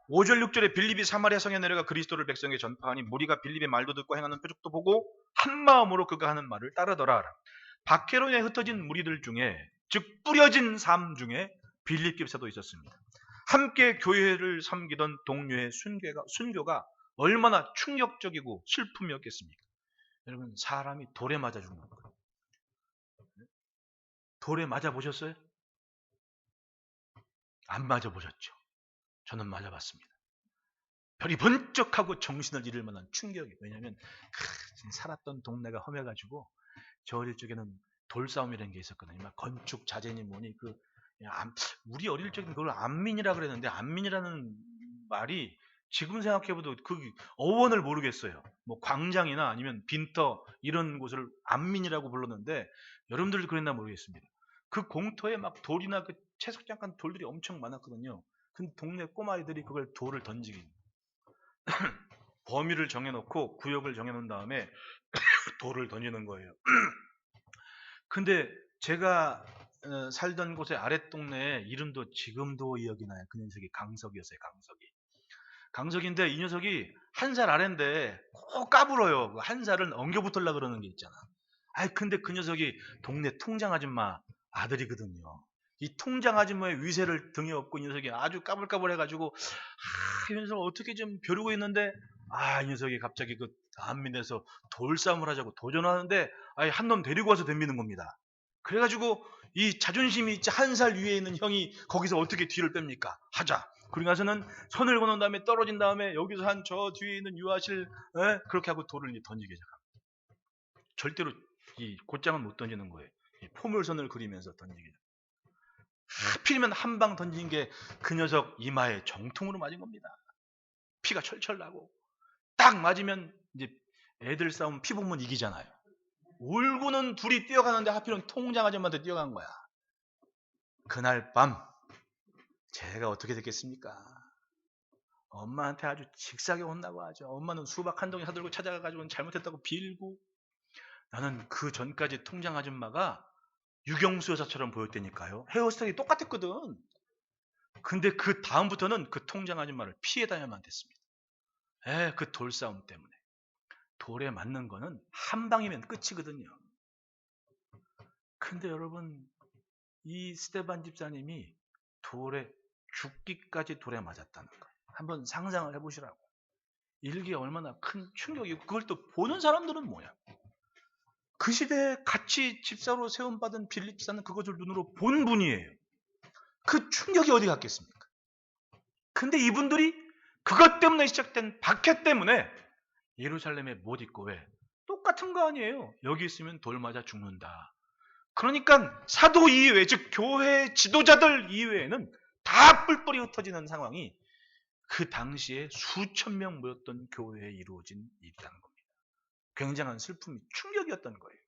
5절 6절에 빌립이 사마리아 성에 내려가 그리스도를 백성에게 전파하니 무리가 빌립의 말도 듣고 행하는 표적도 보고 한마음으로 그가 하는 말을 따르더라. 박해로 인해 흩어진 무리들 중에 즉 뿌려진 삶 중에 빌립 집사도 있었습니다. 함께 교회를 섬기던 동료의 순교가 얼마나 충격적이고 슬픔이었겠습니까? 여러분 사람이 돌에 맞아 죽는 거예요. 돌에 맞아 보셨어요? 안 맞아 보셨죠? 저는 맞아봤습니다. 별이 번쩍하고 정신을 잃을 만한 충격이. 왜냐하면 살았던 동네가 험해가지고 저 어릴 적에는 돌싸움이라는 게 있었거든요. 막 건축 자재니 뭐니 우리 어릴 적엔 그걸 안민이라 그랬는데 안민이라는 말이 지금 생각해봐도 그 어원을 모르겠어요. 뭐 광장이나 아니면 빈터 이런 곳을 안민이라고 불렀는데 여러분들도 그랬나 모르겠습니다. 그 공터에 막 돌이나 그 채석 잠깐 돌들이 엄청 많았거든요. 근데 동네 꼬마아이들이 그걸 돌을 던지기 범위를 정해놓고 구역을 정해놓은 다음에 돌을 던지는 거예요. 근데 제가 살던 곳의 아랫동네에 이름도 지금도 기억이 나요. 그 녀석이 강석이었어요. 강석인데 이 녀석이 한 살 아래인데 꼭 까불어요. 한 살은 엉겨붙으려고 그러는 게 있잖아. 근데 그 녀석이 동네 통장 아줌마 아들이거든요. 이 통장 아줌마의 위세를 등에 업고 이 녀석이 아주 까불까불해가지고 이 녀석 어떻게 좀 벼르고 있는데 이 녀석이 갑자기 그 안민에서 돌싸움을 하자고 도전하는데 한 놈 데리고 와서 덤비는 겁니다. 그래가지고 이 자존심이 있지 한 살 위에 있는 형이 거기서 어떻게 뒤를 뺍니까? 하자. 그러고 나서는 손을 거는 다음에 떨어진 다음에 여기서 한 저 뒤에 있는 유아실 그렇게 하고 돌을 던지게 시작합니다. 절대로 이 곧장은 못 던지는 거예요. 포물선을 그리면서 던지게. 하필이면 한 방 던진 게 그 녀석 이마에 정통으로 맞은 겁니다. 피가 철철 나고 딱 맞으면 이제 애들 싸움 피 보면 이기잖아요. 울고는 둘이 뛰어가는데 하필은 통장 아줌마한테 뛰어간 거야. 그날 밤 제가 어떻게 됐겠습니까? 엄마한테 아주 직사게 혼나고 하죠. 엄마는 수박 한 동이 사들고 찾아가가지고 잘못했다고 빌고 나는 그 전까지 통장 아줌마가 유경수 여사처럼 보였다니까요. 헤어스타일이 똑같았거든. 근데 그 다음부터는 그 통장 아줌마를 피해 다녀만 됐습니다. 그 돌싸움 때문에. 돌에 맞는 거는 한 방이면 끝이거든요. 근데 여러분, 이 스테반 집사님이 죽기까지 돌에 맞았다는 거. 한번 상상을 해보시라고. 이게 얼마나 큰 충격이고, 그걸 또 보는 사람들은 뭐야? 그 시대에 같이 집사로 세움받은 빌립 집사는 그것을 눈으로 본 분이에요. 그 충격이 어디 갔겠습니까? 근데 이분들이 그것 때문에 시작된 박해 때문에 예루살렘에 못 있고, 왜? 똑같은 거 아니에요. 여기 있으면 돌 맞아 죽는다. 그러니까 사도 이외에, 즉 교회 지도자들 이외에는 다 뿔뿔이 흩어지는 상황이 그 당시에 수천 명 모였던 교회에 이루어진 일이라는 겁니다. 굉장한 슬픔이, 충격이었던 거예요.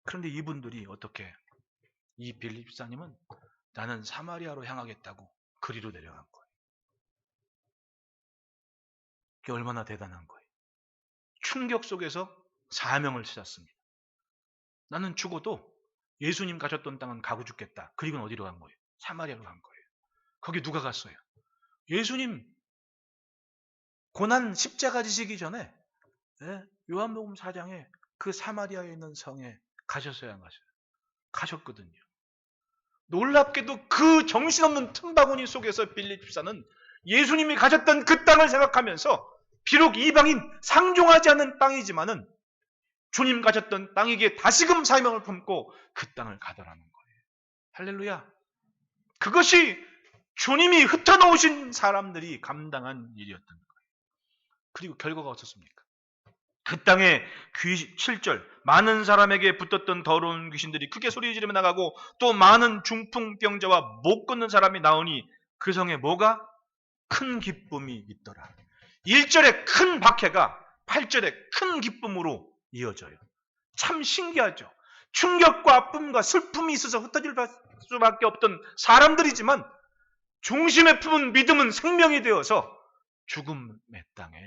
그런데 이분들이 어떻게, 이 빌립 집사님은 나는 사마리아로 향하겠다고 그리로 내려간 거예요. 그게 얼마나 대단한 거예요. 충격 속에서 사명을 찾았습니다. 나는 죽어도 예수님 가셨던 땅은 가고 죽겠다. 그리고 어디로 간 거예요? 사마리아로 간 거예요. 거기 누가 갔어요? 예수님 고난 십자가 지시기 전에 요한복음 4장에 그 사마리아에 있는 성에 가셨어야 안 가셨어요? 가셨거든요. 놀랍게도 그 정신없는 틈바구니 속에서 빌립 집사는 예수님이 가셨던 그 땅을 생각하면서 비록 이방인 상종하지 않는 땅이지만은 주님 가셨던 땅에게 다시금 사명을 품고 그 땅을 가더라는 거예요. 할렐루야. 그것이 주님이 흩어놓으신 사람들이 감당한 일이었던 거예요. 그리고 결과가 어떻습니까? 그 땅에 7절 많은 사람에게 붙었던 더러운 귀신들이 크게 소리 지르며 나가고 또 많은 중풍병자와 못 걷는 사람이 나오니 그 성에 뭐가? 큰 기쁨이 있더라. 1절에 큰 박해가 8절에 큰 기쁨으로 이어져요. 참 신기하죠. 충격과 아픔과 슬픔이 있어서 흩어질 수밖에 없던 사람들이지만 중심에 품은 믿음은 생명이 되어서 죽음의 땅에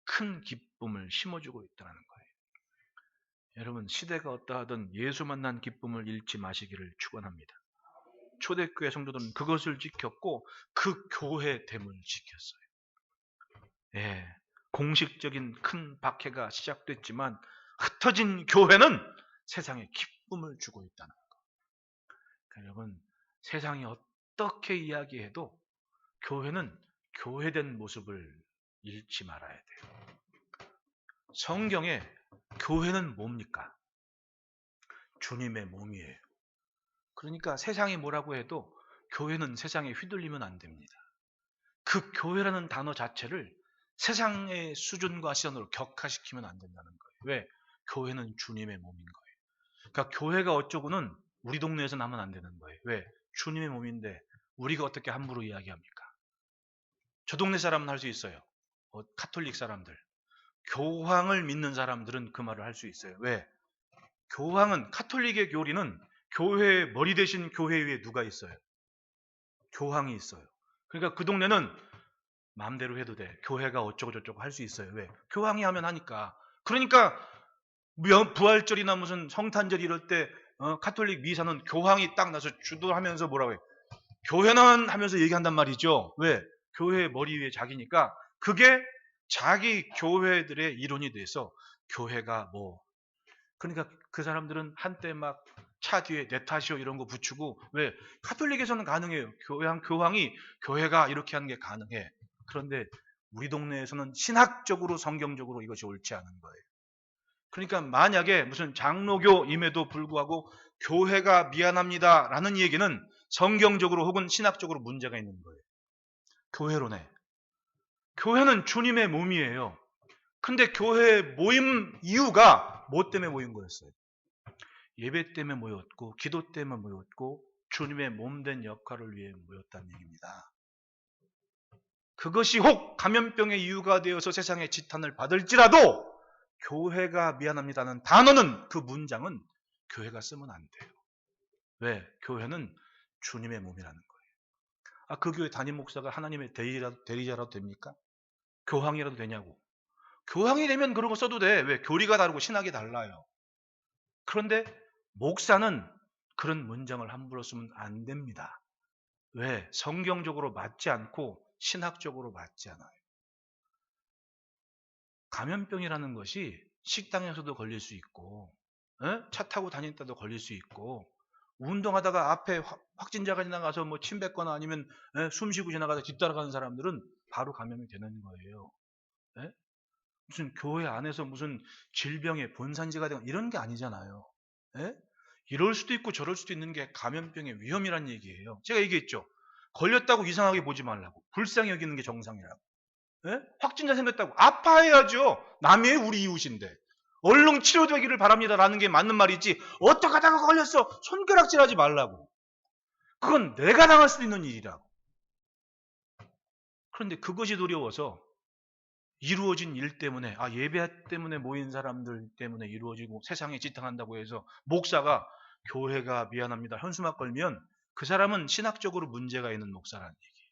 큰 기쁨을 심어주고 있다는 거예요. 여러분, 시대가 어떠하든 예수 만난 기쁨을 잃지 마시기를 축원합니다. 초대교회 성도들은 그것을 지켰고 그 교회됨을 지켰어요. 공식적인 큰 박해가 시작됐지만 흩어진 교회는 세상에 기쁨을 주고 있다는 거. 그러니까 여러분, 세상이 어떻게 이야기해도 교회는 교회된 모습을 잃지 말아야 돼요. 성경에 교회는 뭡니까? 주님의 몸이에요. 그러니까 세상이 뭐라고 해도 교회는 세상에 휘둘리면 안 됩니다. 그 교회라는 단어 자체를 세상의 수준과 시선으로 격화시키면 안 된다는 거예요. 왜? 교회는 주님의 몸인 거예요. 그러니까 교회가 어쩌고는 우리 동네에서는 하면 안 되는 거예요. 왜? 주님의 몸인데 우리가 어떻게 함부로 이야기합니까? 저 동네 사람은 할 수 있어요. 카톨릭 사람들. 교황을 믿는 사람들은 그 말을 할 수 있어요. 왜? 교황은, 카톨릭의 교리는 교회의 머리 대신 교회 위에 누가 있어요? 교황이 있어요. 그러니까 그 동네는 마음대로 해도 돼. 교회가 어쩌고 저쩌고 할 수 있어요. 왜? 교황이 하면 하니까. 그러니까 부활절이나 무슨 성탄절 이럴 때 카톨릭 미사는 교황이 딱 나서 주도하면서 뭐라고 해요? 교회는 하면서 얘기한단 말이죠. 왜? 교회의 머리 위에 자기니까 그게 자기 교회들의 이론이 돼서 교회가 그러니까 그 사람들은 한때 막 차 뒤에 내 탓이요 이런 거 붙이고, 왜? 카톨릭에서는 가능해요. 교황이 교회가 이렇게 하는 게 가능해. 그런데 우리 동네에서는 신학적으로 성경적으로 이것이 옳지 않은 거예요. 그러니까 만약에 무슨 장로교임에도 불구하고 교회가 미안합니다라는 얘기는 성경적으로 혹은 신학적으로 문제가 있는 거예요. 교회론에. 교회는 주님의 몸이에요. 근데 교회 모임 이유가 뭐 때문에 모인 거였어요? 예배 때문에 모였고 기도 때문에 모였고 주님의 몸된 역할을 위해 모였다는 얘기입니다. 그것이 혹 감염병의 이유가 되어서 세상의 지탄을 받을지라도 교회가 미안합니다는 단어는, 그 문장은 교회가 쓰면 안 돼요. 왜? 교회는 주님의 몸이라는 거예요. 그 교회 담임 목사가 하나님의 대리자라도 됩니까? 교황이라도 되냐고. 교황이 되면 그런 거 써도 돼. 왜? 교리가 다르고 신학이 달라요. 그런데 목사는 그런 문장을 함부로 쓰면 안 됩니다. 왜? 성경적으로 맞지 않고 신학적으로 맞지 않아요. 감염병이라는 것이 식당에서도 걸릴 수 있고, 차 타고 다닐 때도 걸릴 수 있고, 운동하다가 앞에 확진자가 지나가서 뭐 침 뱉거나 아니면 숨 쉬고 지나가다 뒤따라가는 사람들은 바로 감염이 되는 거예요. 예? 무슨 교회 안에서 무슨 질병의 본산지가 되거나 이런 게 아니잖아요. 예? 이럴 수도 있고 저럴 수도 있는 게 감염병의 위험이란 얘기예요. 제가 얘기했죠. 걸렸다고 이상하게 보지 말라고. 불쌍히 여기는 게 정상이라고. 예? 확진자 생겼다고 아파해야죠. 남의 우리 이웃인데. 얼른 치료되기를 바랍니다라는 게 맞는 말이지. 어떡하다가 걸렸어. 손가락질하지 말라고. 그건 내가 당할 수 있는 일이라고. 그런데 그것이 두려워서 이루어진 일 때문에, 예배 때문에 모인 사람들 때문에 이루어지고 세상에 지탱한다고 해서 목사가 교회가 미안합니다 현수막 걸면 그 사람은 신학적으로 문제가 있는 목사라는 얘기예요.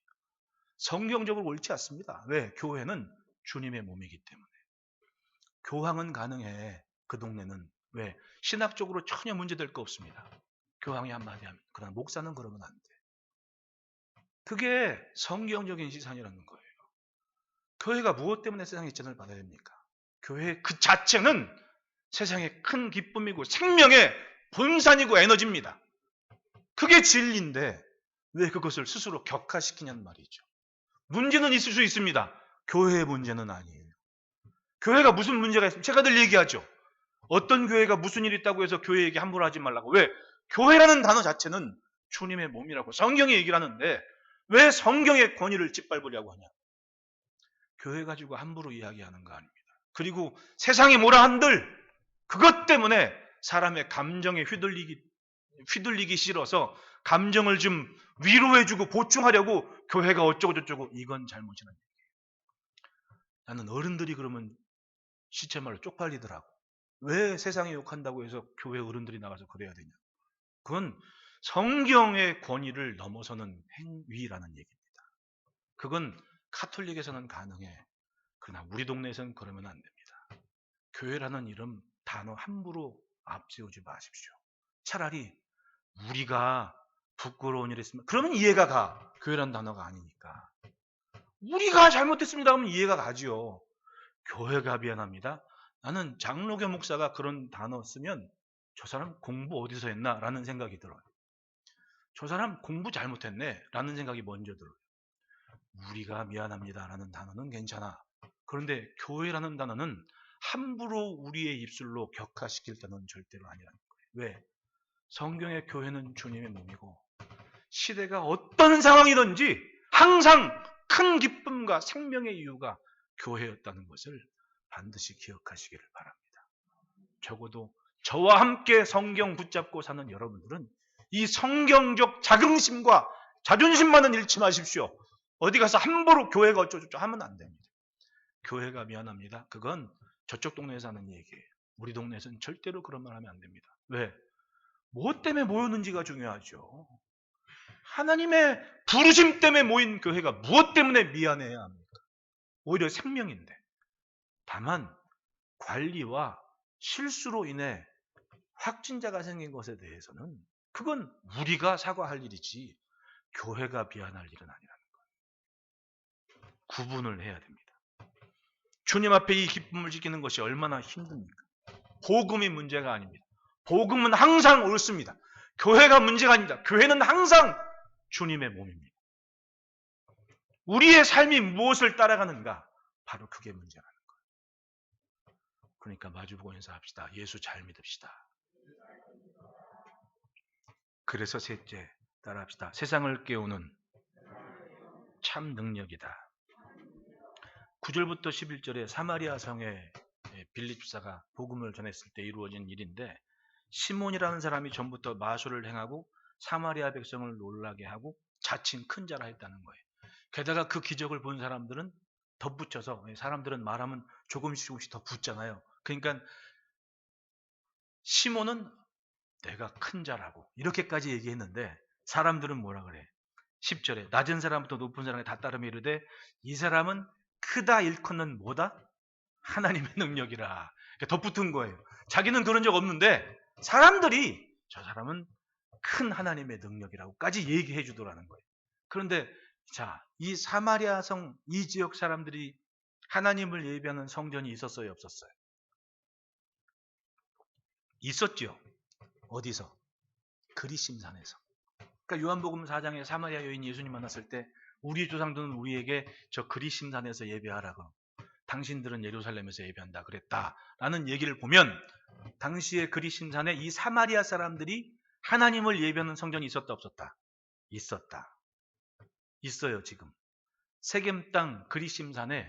성경적으로 옳지 않습니다. 왜? 교회는 주님의 몸이기 때문에. 교황은 가능해. 그 동네는. 왜? 신학적으로 전혀 문제될 거 없습니다. 교황이 한마디 하면. 그러나 목사는 그러면 안 돼. 그게 성경적인 시선이라는 거예요. 교회가 무엇 때문에 세상의 지탄을 받아야 됩니까? 교회 그 자체는 세상의 큰 기쁨이고 생명의 본산이고 에너지입니다. 그게 진리인데 왜 그것을 스스로 격화시키냐는 말이죠. 문제는 있을 수 있습니다. 교회의 문제는 아니에요. 교회가 무슨 문제가 있습니까? 제가 늘 얘기하죠. 어떤 교회가 무슨 일이 있다고 해서 교회 얘기 함부로 하지 말라고. 왜? 교회라는 단어 자체는 주님의 몸이라고 성경이 얘기를 하는데 왜 성경의 권위를 짓밟으려고 하냐. 교회 가지고 함부로 이야기하는 거 아닙니다. 그리고 세상이 뭐라 한들 그것 때문에 사람의 감정에 휘둘리기 싫어서 감정을 좀 위로해주고 보충하려고 교회가 어쩌고 저쩌고 이건 잘못이라는 얘기예요. 나는 어른들이 그러면 시체말로 쪽팔리더라고. 왜 세상에 욕한다고 해서 교회 어른들이 나가서 그래야 되냐. 그건 성경의 권위를 넘어서는 행위라는 얘기입니다. 그건 카톨릭에서는 가능해. 그러나 우리 동네에서는 그러면 안 됩니다. 교회라는 이름 단어 함부로 앞세우지 마십시오. 차라리 우리가 부끄러운 일이 있으면 그러면 이해가 가. 교회라는 단어가 아니니까. 우리가 잘못했습니다 하면 이해가 가지요. 교회가 미안합니다. 나는 장로교 목사가 그런 단어 쓰면 저 사람 공부 어디서 했나 라는 생각이 들어요. 저 사람 공부 잘못했네 라는 생각이 먼저 들어요. 우리가 미안합니다 라는 단어는 괜찮아. 그런데 교회라는 단어는 함부로 우리의 입술로 격화시킬 단어는 절대로 아니라는 거예요. 왜? 성경의 교회는 주님의 몸이고 시대가 어떤 상황이든지 항상 큰 기쁨과 생명의 이유가 교회였다는 것을 반드시 기억하시기를 바랍니다. 적어도 저와 함께 성경 붙잡고 사는 여러분들은 이 성경적 자긍심과 자존심만은 잃지 마십시오. 어디 가서 함부로 교회가 어쩌고저쩌고 하면 안 됩니다. 교회가 미안합니다. 그건 저쪽 동네에서 하는 얘기예요. 우리 동네에서는 절대로 그런 말 하면 안 됩니다. 왜? 무엇 때문에 모였는지가 중요하죠. 하나님의 부르심 때문에 모인 교회가 무엇 때문에 미안해야 합니까? 오히려 생명인데. 다만 관리와 실수로 인해 확진자가 생긴 것에 대해서는 그건 우리가 사과할 일이지 교회가 미안할 일은 아니라는 거예요. 구분을 해야 됩니다. 주님 앞에 이 기쁨을 지키는 것이 얼마나 힘듭니까? 복음이 문제가 아닙니다. 복음은 항상 옳습니다. 교회가 문제가 아닙니다. 교회는 항상 주님의 몸입니다. 우리의 삶이 무엇을 따라가는가? 바로 그게 문제라는 거예요. 그러니까 마주보고 인사합시다. 예수 잘 믿읍시다. 그래서 셋째, 따라합시다. 세상을 깨우는 참 능력이다. 9절부터 11절에 사마리아 성에 빌립 집사가 복음을 전했을 때 이루어진 일인데 시몬이라는 사람이 전부터 마술을 행하고 사마리아 백성을 놀라게 하고 자칭 큰 자라 했다는 거예요. 게다가 그 기적을 본 사람들은 덧붙여서 사람들은 말하면 조금씩 더 붙잖아요. 그러니까 시몬은 내가 큰 자라고 이렇게까지 얘기했는데 사람들은 뭐라 그래? 10절에 낮은 사람부터 높은 사람에 다 따르며 이르되 이 사람은 크다 일컫는 뭐다? 하나님의 능력이라. 덧붙은 거예요. 자기는 그런 적 없는데 사람들이 저 사람은 큰 하나님의 능력이라고까지 얘기해 주더라는 거예요. 그런데 자, 이 사마리아 성 이 지역 사람들이 하나님을 예배하는 성전이 있었어요, 없었어요? 있었죠. 어디서? 그리심산에서. 그러니까 요한복음 4장에 사마리아 여인이 예수님 만났을 때 우리 조상들은 우리에게 저 그리심산에서 예배하라고, 당신들은 예루살렘에서 예배한다 그랬다라는 얘기를 보면 당시에 그리심산에 이 사마리아 사람들이 하나님을 예배하는 성전이 있었다 없었다? 있었다. 있어요. 지금 세겜 땅 그리심산에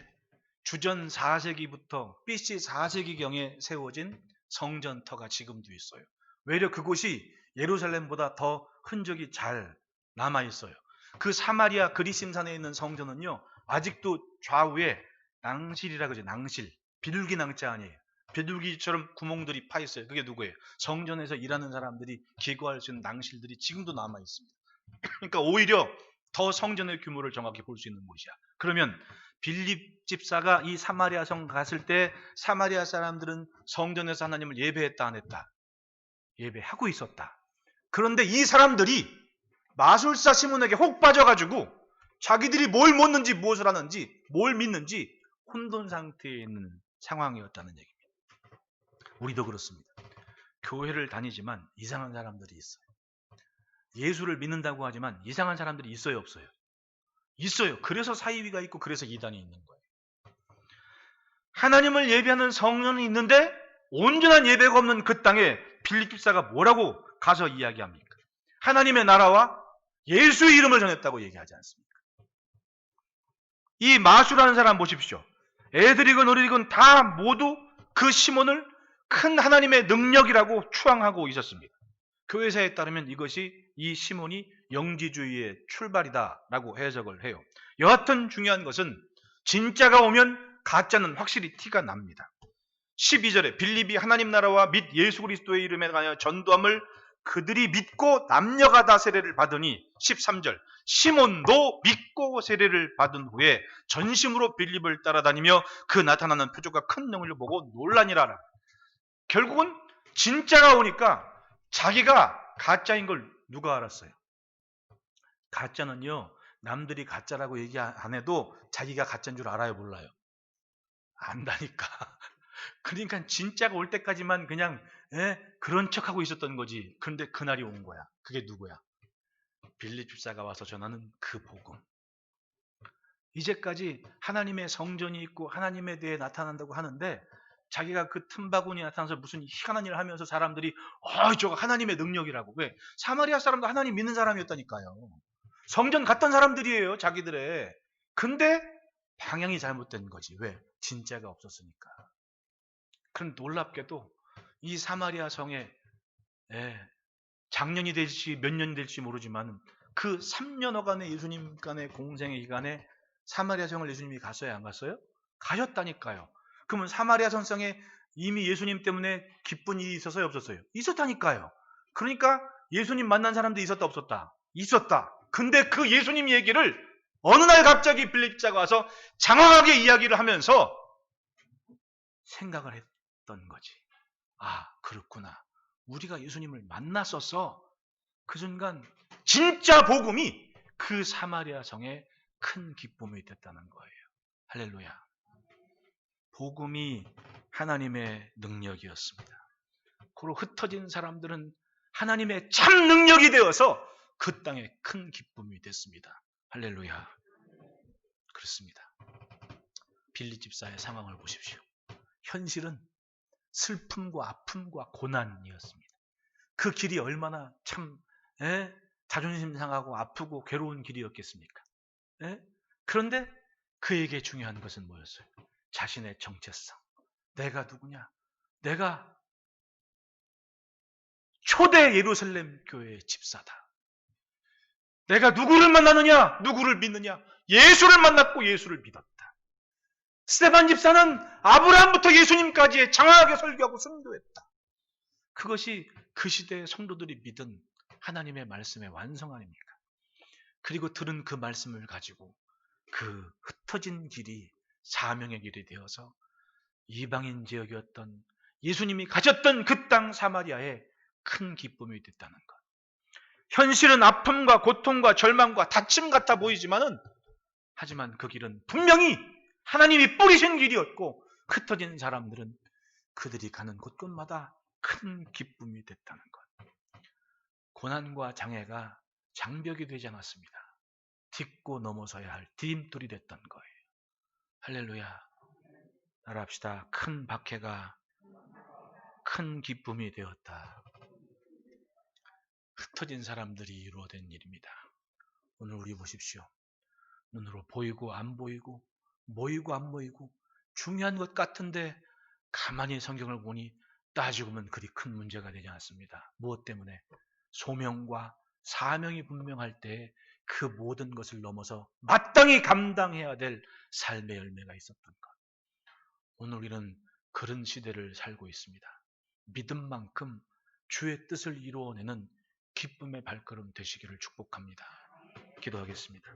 주전 4세기부터 BC 4세기경에 세워진 성전터가 지금도 있어요. 외려 그곳이 예루살렘보다 더 흔적이 잘 남아있어요. 그 사마리아 그리심산에 있는 성전은요, 아직도 좌우에 낭실이라 그러죠. 낭실. 비둘기 낭자 아니에요. 비둘기처럼 구멍들이 파 있어요. 그게 누구예요? 성전에서 일하는 사람들이 기거할 수 있는 낭실들이 지금도 남아있습니다. 그러니까 오히려 더 성전의 규모를 정확히 볼 수 있는 곳이야. 그러면 빌립 집사가 이 사마리아 성 갔을 때 사마리아 사람들은 성전에서 하나님을 예배했다 안 했다? 예배하고 있었다. 그런데 이 사람들이 마술사 시몬에게 혹 빠져가지고 자기들이 뭘 먹는지 무엇을 하는지 뭘 믿는지 혼돈 상태에 있는 상황이었다는 얘기입니다. 우리도 그렇습니다. 교회를 다니지만 이상한 사람들이 있어요. 예수를 믿는다고 하지만 이상한 사람들이 있어요, 없어요? 있어요. 그래서 사이비가 있고 그래서 이단이 있는 거예요. 하나님을 예배하는 성전이 있는데 온전한 예배가 없는 그 땅에 빌립 집사가 뭐라고 가서 이야기합니까? 하나님의 나라와 예수의 이름을 전했다고 얘기하지 않습니까? 이 마술하는 사람 보십시오. 애들이건 어리건 다 모두 그 시몬을 큰 하나님의 능력이라고 추앙하고 있었습니다. 교회사에 따르면 이것이 이 시몬이 영지주의의 출발이다라고 해석을 해요. 여하튼 중요한 것은 진짜가 오면 가짜는 확실히 티가 납니다. 12절에 빌립이 하나님 나라와 및 예수 그리스도의 이름에 관하여 전도함을 그들이 믿고 남녀가 다 세례를 받으니 13절 시몬도 믿고 세례를 받은 후에 전심으로 빌립을 따라다니며 그 나타나는 표적과 큰 능력을 보고 놀라니라. 결국은 진짜가 오니까 자기가 가짜인 걸 누가 알았어요? 가짜는요, 남들이 가짜라고 얘기 안 해도 자기가 가짜인 줄 알아요, 몰라요? 안다니까. 그러니까 진짜가 올 때까지만 그냥 그런 척하고 있었던 거지. 그런데 그날이 온 거야. 그게 누구야? 빌립 집사가 와서 전하는 그 복음. 이제까지 하나님의 성전이 있고 하나님에 대해 나타난다고 하는데 자기가 그 틈바구니 나타나서 무슨 희한한 일을 하면서 사람들이 저거 하나님의 능력이라고. 왜? 사마리아 사람도 하나님 믿는 사람이었다니까요. 성전 갔던 사람들이에요, 자기들의. 근데 방향이 잘못된 거지. 왜? 진짜가 없었으니까. 그럼 놀랍게도 이 사마리아 성에 작년이 될지 몇 년이 될지 모르지만 그 3년여간의 예수님 간의 공생의 기간에 사마리아 성을 예수님이 갔어요, 안 갔어요? 가셨다니까요. 그러면 사마리아 성에 이미 예수님 때문에 기쁜 일이 있었어요, 없었어요? 있었다니까요. 그러니까 예수님 만난 사람도 있었다, 없었다? 있었다. 근데 그 예수님 얘기를 어느 날 갑자기 빌립자가 와서 장황하게 이야기를 하면서 생각을 했던 거지. 아, 그렇구나. 우리가 예수님을 만났었어. 그 순간 진짜 복음이 그 사마리아 성에 큰 기쁨이 됐다는 거예요. 할렐루야. 복음이 하나님의 능력이었습니다. 그리고 흩어진 사람들은 하나님의 참 능력이 되어서 그 땅에 큰 기쁨이 됐습니다. 할렐루야. 그렇습니다. 빌립 집사의 상황을 보십시오. 현실은 슬픔과 아픔과 고난이었습니다. 그 길이 얼마나 참 자존심 상하고 아프고 괴로운 길이었겠습니까? 그런데 그에게 중요한 것은 뭐였어요? 자신의 정체성. 내가 누구냐? 내가 초대 예루살렘 교회의 집사다. 내가 누구를 만나느냐? 누구를 믿느냐? 예수를 만났고 예수를 믿었다. 스데반 집사는 아브라함부터 예수님까지 장황하게 설교하고 선교했다. 그것이 그 시대의 성도들이 믿은 하나님의 말씀의 완성 아닙니까? 그리고 들은 그 말씀을 가지고 그 흩어진 길이 사명의 길이 되어서 이방인 지역이었던 예수님이 가졌던 그 땅 사마리아에 큰 기쁨이 됐다는 것. 현실은 아픔과 고통과 절망과 다침 같아 보이지만은 하지만 그 길은 분명히 하나님이 뿌리신 길이었고 흩어진 사람들은 그들이 가는 곳곳마다 큰 기쁨이 됐다는 것. 고난과 장애가 장벽이 되지 않았습니다. 딛고 넘어서야 할 디딤돌이 됐던 거예요. 할렐루야. 따라합시다. 큰 박해가 큰 기쁨이 되었다. 흩어진 사람들이 이루어낸 일입니다. 오늘 우리 보십시오. 눈으로 보이고 안 보이고 모이고 안 모이고 중요한 것 같은데 가만히 성경을 보니 따지고 보면 그리 큰 문제가 되지 않았습니다. 무엇 때문에? 소명과 사명이 분명할 때 그 모든 것을 넘어서 마땅히 감당해야 될 삶의 열매가 있었던 것. 오늘 우리는 그런 시대를 살고 있습니다. 믿음만큼 주의 뜻을 이루어내는 기쁨의 발걸음 되시기를 축복합니다. 기도하겠습니다.